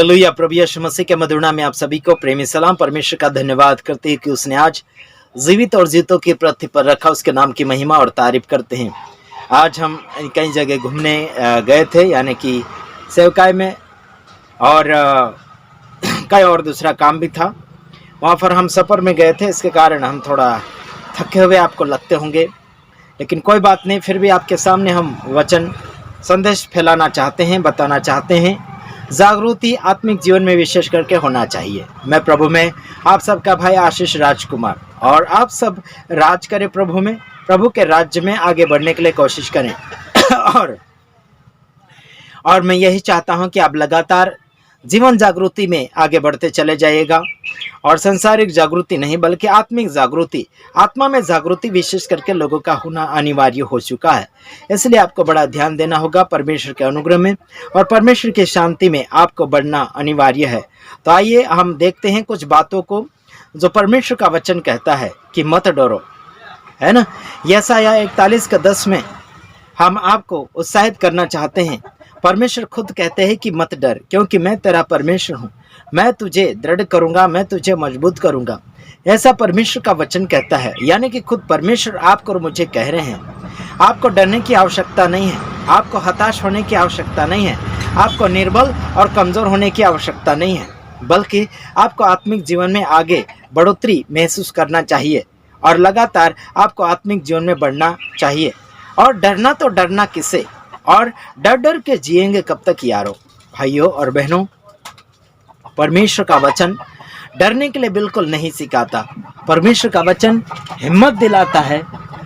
Hallelujah. प्रभु यीशु मसीह के मधुर नाम में आप सभी को प्रेमी सलाम। परमेश्वर का धन्यवाद करते हैं कि उसने आज जीवित और जीतों की पृथ्वी पर रखा। उसके नाम की महिमा और तारीफ करते हैं। आज हम कई जगह घूमने गए थे, यानी कि सेवकाई में, और कई और दूसरा काम भी था। वहाँ पर हम सफ़र में गए थे, इसके कारण हम थोड़ा थके हुए आपको लगते होंगे, लेकिन कोई बात नहीं। फिर भी आपके सामने हम वचन संदेश फैलाना चाहते हैं, बताना चाहते हैं। जागृति आत्मिक जीवन में विशेष करके होना चाहिए। मैं प्रभु में आप सबका भाई आशीष राजकुमार, और आप सब राज करें प्रभु में, प्रभु के राज्य में आगे बढ़ने के लिए कोशिश करें। और मैं यही चाहता हूं कि आप लगातार जीवन जागृति में आगे बढ़ते चले जाइएगा, और सांसारिक जागृति नहीं बल्कि आत्मिक जागृति, आत्मा में जागृति विशेष करके लोगों का होना अनिवार्य हो चुका है। इसलिए आपको बड़ा ध्यान देना होगा परमेश्वर के अनुग्रह में, और परमेश्वर की शांति में आपको बढ़ना अनिवार्य है। तो आइए हम देखते हैं कुछ बातों को जो परमेश्वर का वचन कहता है कि मत डरो, है ना। यशायाह 41:10 में हम आपको उत्साहित करना चाहते हैं। परमेश्वर खुद कहते हैं कि मत डर, क्योंकि मैं तेरा परमेश्वर हूँ। मैं तुझे दृढ़ करूँगा, मैं तुझे मजबूत करूँगा। ऐसा परमेश्वर का वचन कहता है, यानी कि खुद परमेश्वर आपको और मुझे कह रहे हैं आपको डरने की आवश्यकता नहीं है, आपको हताश होने की आवश्यकता नहीं है, आपको निर्बल और कमज़ोर होने की आवश्यकता नहीं है, बल्कि आपको आत्मिक जीवन में आगे बढ़ोतरी महसूस करना चाहिए, और लगातार आपको आत्मिक जीवन में बढ़ना चाहिए। और डरना तो डरना किसे, और डर डर के जिएंगे कब तक यारो। भाइयों और बहनों, परमेश्वर का वचन डरने के लिए बिल्कुल नहीं सिखाता। परमेश्वर का वचन हिम्मत दिलाता है।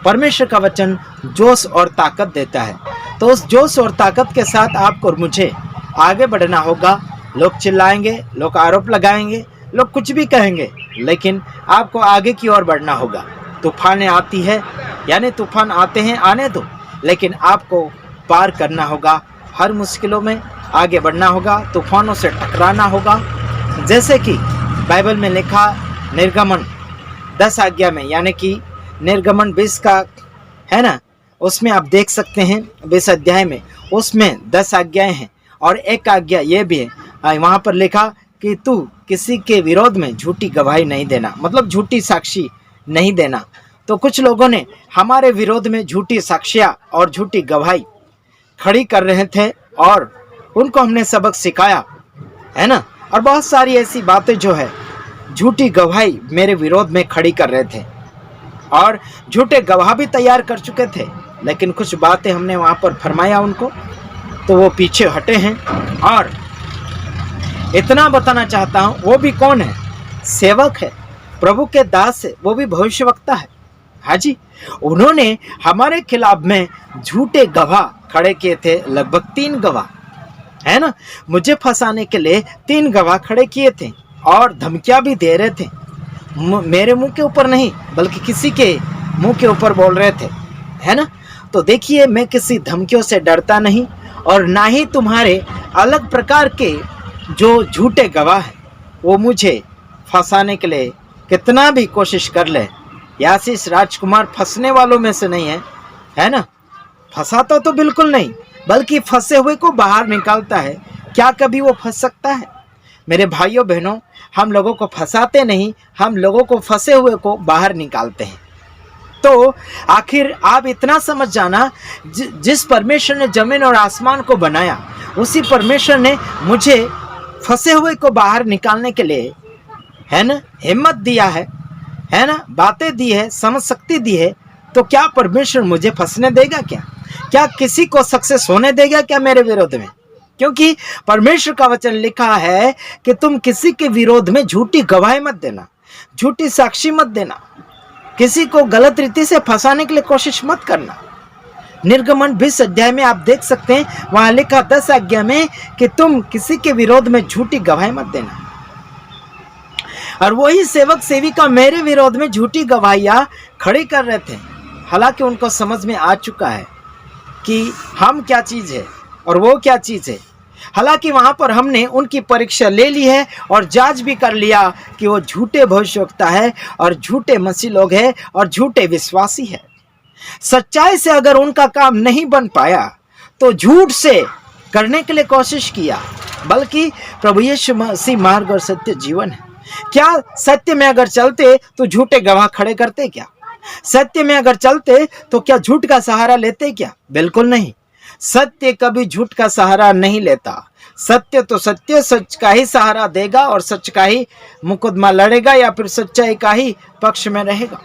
परमेश्वर का वचन जोश और ताकत देता है। तो उस जोश और ताकत के साथ आपको और मुझे आगे बढ़ना होगा। लोग चिल्लाएंगे, लोग आरोप लगाएंगे, लोग कुछ भी कहेंगे, लेकिन आपको आगे की ओर बढ़ना होगा। तूफानें आती है, यानी तूफान आते हैं, आने दो, लेकिन आपको पार करना होगा। हर मुश्किलों में आगे बढ़ना होगा, तूफानों से टकराना होगा। जैसे कि बाइबल में लिखा निर्गमन 10 आज्ञा में, यानी कि निर्गमन 20 का है ना, उसमें आप देख सकते हैं 20 अध्याय में, उसमें 10 आज्ञाएं हैं, और एक आज्ञा ये भी है, वहाँ पर लिखा कि तू किसी के विरोध में झूठी गवाही नहीं देना, मतलब झूठी साक्षी नहीं देना। तो कुछ लोगों ने हमारे विरोध में झूठी साक्ष्या और झूठी गवाही खड़ी कर रहे थे, और उनको हमने सबक सिखाया, है ना। और बहुत सारी ऐसी बातें जो है झूठी गवाही मेरे विरोध में खड़ी कर रहे थे, और झूठे गवाह भी तैयार कर चुके थे, लेकिन कुछ बातें हमने वहाँ पर फरमाया उनको, तो वो पीछे हटे हैं। और इतना बताना चाहता हूँ, वो भी कौन है? सेवक है, प्रभु के दास है, वो भी भविष्यवक्ता है। हाँ जी, उन्होंने हमारे खिलाफ में झूठे गवाह खड़े किए थे, लगभग 3 गवाह, है ना। मुझे फंसाने के लिए 3 गवाह खड़े किए थे, और धमकियां भी दे रहे थे। मेरे मुंह के ऊपर नहीं, बल्कि किसी के मुंह के ऊपर बोल रहे थे, है ना। तो देखिए, मैं किसी धमकियों से डरता नहीं, और ना ही तुम्हारे अलग प्रकार के जो झूठे गवाह हैं वो मुझे फंसाने के लिए कितना भी कोशिश कर ले। आशीष राजकुमार फंसने वालों में से नहीं है, है ना। फंसाता तो बिल्कुल नहीं, बल्कि फंसे हुए को बाहर निकालता है। क्या कभी वो फंस सकता है? मेरे भाइयों बहनों, हम लोगों को फंसाते नहीं, हम लोगों को फंसे हुए को बाहर निकालते हैं। तो आखिर आप इतना समझ जाना, जिस परमेश्वर ने जमीन और आसमान को बनाया, उसी परमेश्वर ने मुझे फंसे हुए को बाहर निकालने के लिए, है ना, हिम्मत दिया है ना, बातें दी है, समझ शक्ति दी है। तो क्या परमेश्वर मुझे फंसने देगा? क्या किसी को सक्सेस होने देगा क्या मेरे विरोध में? क्योंकि परमेश्वर का वचन लिखा है कि तुम किसी के विरोध में झूठी गवाही मत देना, झूठी साक्षी मत देना, किसी को गलत रीति से फंसाने के लिए कोशिश मत करना। निर्गमन 20 अध्याय में आप देख सकते हैं, वहां लिखा 10 आज्ञा में कि तुम किसी के विरोध में झूठी गवाही मत देना। और वही सेवक सेविका मेरे विरोध में झूठी गवाहियां खड़ी कर रहे थे। हालांकि उनको समझ में आ चुका है कि हम क्या चीज़ है और वो क्या चीज़ है। हालांकि वहाँ पर हमने उनकी परीक्षा ले ली है और जांच भी कर लिया कि वो झूठे भविष्यवक्ता है, और झूठे मसीह लोग हैं, और झूठे विश्वासी है। सच्चाई से अगर उनका काम नहीं बन पाया, तो झूठ से करने के लिए कोशिश किया, बल्कि प्रभु यीशु मसीह मार्ग और सत्य जीवन है। क्या सत्य में अगर चलते तो झूठे गवाह खड़े करते क्या? सत्य में अगर चलते तो क्या झूठ का सहारा लेते क्या? बिल्कुल नहीं। सत्य कभी झूठ का सहारा नहीं लेता। सत्य तो सत्य, सच का ही सहारा देगा और सच का ही मुकदमा लड़ेगा या फिर सच्चाई का ही पक्ष में रहेगा,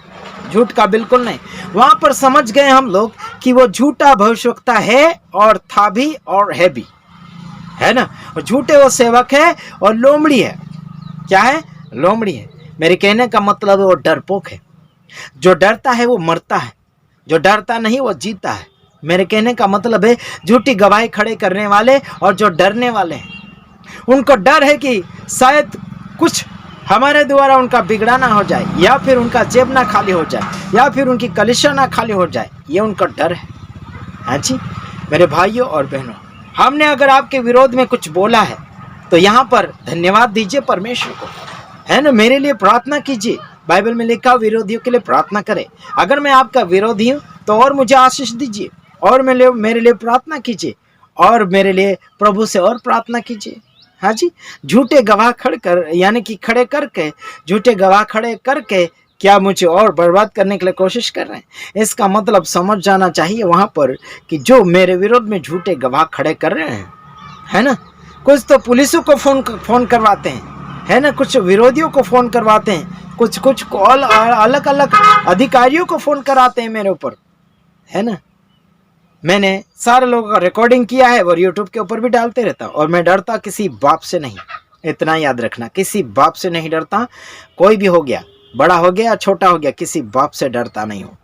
झूठ का बिल्कुल नहीं। वहां पर समझ गए हम लोग कि वो झूठा भविष्यवक्ता है और था भी और है भी, है ना। और झूठे वो सेवक है और लोमड़ी है। क्या है? लोमड़ी है। मेरे कहने का मतलब है वो डरपोक है। जो डरता है वो मरता है, जो डरता नहीं वो जीता है। मेरे कहने का मतलब है झूठी गवाही खड़े करने वाले और जो डरने वाले हैं, उनको डर है कि शायद कुछ हमारे द्वारा उनका बिगड़ा ना हो जाए, या फिर उनका जेब ना खाली हो जाए, या फिर उनकी कलिशा ना खाली हो जाए। ये उनका डर है। हाँ जी मेरे भाइयों और बहनों, हमने अगर आपके विरोध में कुछ बोला है तो यहाँ पर धन्यवाद दीजिए परमेश्वर को, है ना। मेरे लिए प्रार्थना कीजिए। बाइबल में लिखा विरोधियों के लिए प्रार्थना करें। अगर मैं आपका विरोधी हूँ तो और मुझे आशीष दीजिए, और मेरे लिए प्रार्थना कीजिए, और मेरे लिए प्रभु से और प्रार्थना कीजिए। हाँ जी, झूठे गवाह खड़े करके झूठे गवाह खड़े करके क्या मुझे और बर्बाद करने के लिए कोशिश कर रहे हैं? इसका मतलब समझ जाना चाहिए वहाँ पर कि जो मेरे विरोध में झूठे गवाह खड़े कर रहे हैं, है ना, कुछ तो पुलिसों को फोन करवाते हैं, है ना, कुछ विरोधियों को फोन करवाते हैं, कुछ कॉल अलग अलग अधिकारियों को फोन कराते हैं मेरे ऊपर, है ना। मैंने सारे लोगों का रिकॉर्डिंग किया है और यूट्यूब के ऊपर भी डालते रहता हूँ। और मैं डरता किसी बाप से नहीं, इतना याद रखना, किसी बाप से नहीं डरता। कोई भी हो गया, बड़ा हो गया छोटा हो गया, किसी बाप से डरता नहीं हो।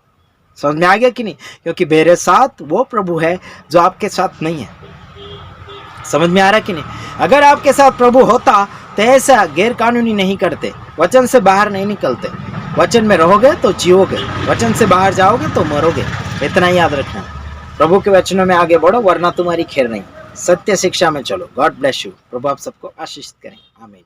समझ में आ गया कि नहीं? क्योंकि मेरे साथ वो प्रभु है जो आपके साथ नहीं है। समझ में आ रहा कि नहीं? अगर आपके साथ प्रभु होता तो ऐसा गैर कानूनी नहीं करते, वचन से बाहर नहीं निकलते। वचन में रहोगे तो जियोगे, वचन से बाहर जाओगे तो मरोगे। इतना याद रखना। प्रभु के वचनों में आगे बढ़ो, वरना तुम्हारी खैर नहीं। सत्य शिक्षा में चलो। God bless you. प्रभु आप सबको आशीष करें। आमीन।